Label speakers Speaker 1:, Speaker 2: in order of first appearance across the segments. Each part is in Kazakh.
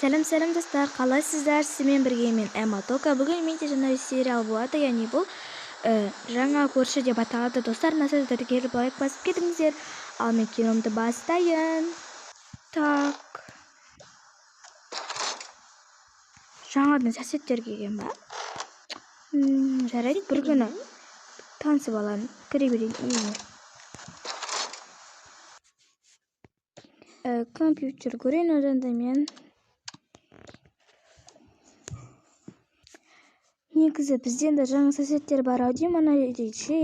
Speaker 1: Сәлем достар, қалайсыздар? Сізбен бірге мен Эмма Тока. Бүгін менде жаңа сериал болады, яғни бұл жаңа көрші деп аталады. Достар, насыздарды келіп лайк басып кетіңіздер. Ал мен киномды бастайын. Так. Жаңадан сәттер келген ба? Жарайды, бір күні танысып алайын. Кіре берейін үйіне. Компьютер көрейін, одан да мен негізі бізден де жаңа соседтер бар ау деймін, ана дейші,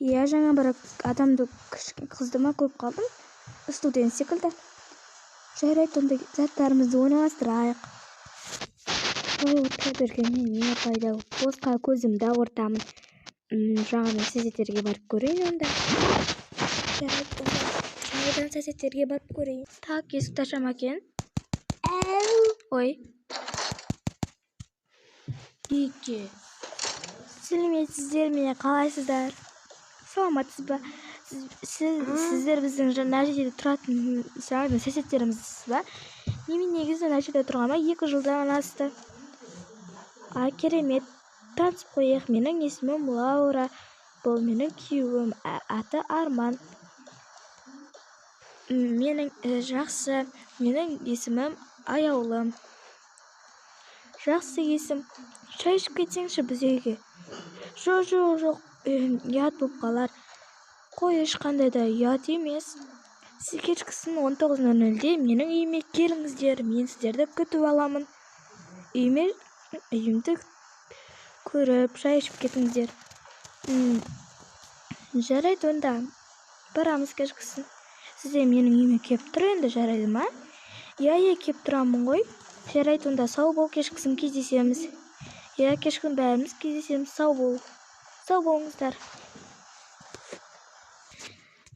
Speaker 1: иә, жаңа бір адамды қызды ма көріп қалдым, студент секілді. Жарайды, онда заттарымызды орналастырайық. Ой, отыра бергеннен не пайда, босқа көзімді ауыртамын. Жаңадан соседтерге барып көрейін онда. Жарайды, жаңадан соседтерге барып көрейін. Так, есікті ашам екен. Ой. Еке. Сәлеметсіздер, мені қалайсыздар? Саламатсыз ба? Сіздер біздің жаңа жерде тұратын жаңадан соседтерімізсіз ба? Немен негізі мына жерде тұрғаныма 2 жылдан асты. Керемет. Танысып қояйық. Менің есімім Лаура. Бұл менің күйеуім, аты Арман. Менің жақсы. Менің есімім Аяулым. Жақсы есім. Шай ішіп кетсеңші біз үйге. Жоқ. Ұят болып қалар. Қой, ешқандай да ұят емес. Сіз кешкісін 19:00-де менің үйіме келіңіздер. Мен сіздерді күтіп аламын. Үйімді көріп, шай ішіп кетіңіздер. Жарайды, онда барамыз кешкісін. Сізде менің үйіме кеп тұр енді, жарайды ма? Иә, кеп тұрамын ғой. Жарайды, онда сау бол, кешкісін кездесеміз. Иә, кешкісін бәріміз кездесеміз, сау болыңыздар.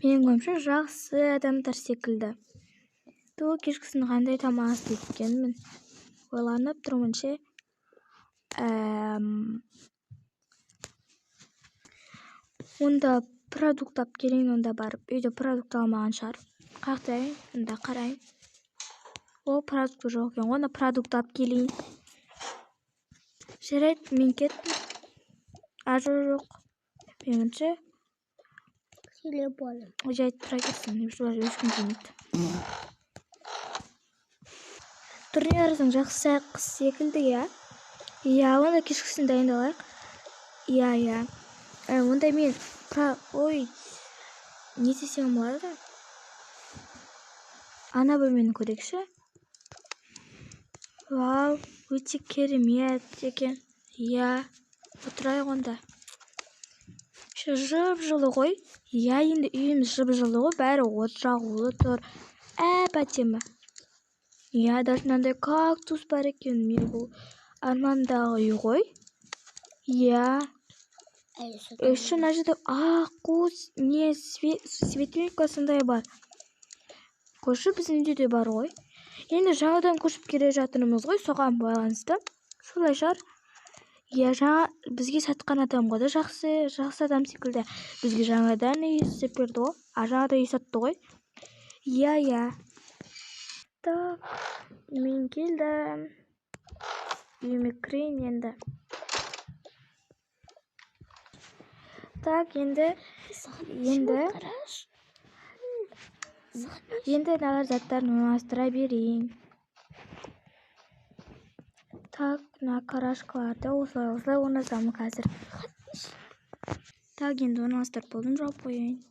Speaker 1: Менің ойымша жақсы адамдар секілді. Кешкісін қандай тамақ істейді екенмін? Ойланып тұрмын ше. Онда продукт алып келейін, онда барып. Үйде продукт алмаған шығар. Қақтайын, онда қарайын. Ол продукт жоқ екен, онда продукт алып келейін. Жарайды, мен кеттім. Жоқ. Меніңше жайт тұра кетсін, ешкім демейді. Түріне қарасаң жақсы қыз секілді, иә? Иә, онда кешкісін дайындалайық. Иә. Онда мен не десем болады? Ана бөлмені көрейікші. Вау, өте керемет екен. Иә, отырайық онда. Жып-жылы ғой. Иә, енді үйіміз жып-жылы ғой. Бәрі от жағулы тұр. Әп-әдемі. Иә, даже мынандай кактус бар екен. Мен бұл Армандағы үй ғой. Иә. Еще мына жерде светилька сондай бар. Көрші біздің үйде де бар ғой. Енді жаңадан көшіп келе жатырмыз ғой, соған байланысты. Солай шығар. Иә, жаңа бізге сатқан адамға да жақсы адам секілді. Бізге жаңадан үй істеп берді ғой. Жаңадан үй сатты ғой. Иә. Так, мен келдім. Үйіме кірейін енді. Так, енді налар заттарын орналастыра берейін. Так, мына карашкаларды осылай орнатамын қазір. Так, енді орналастырып болдым, жауып қояйын.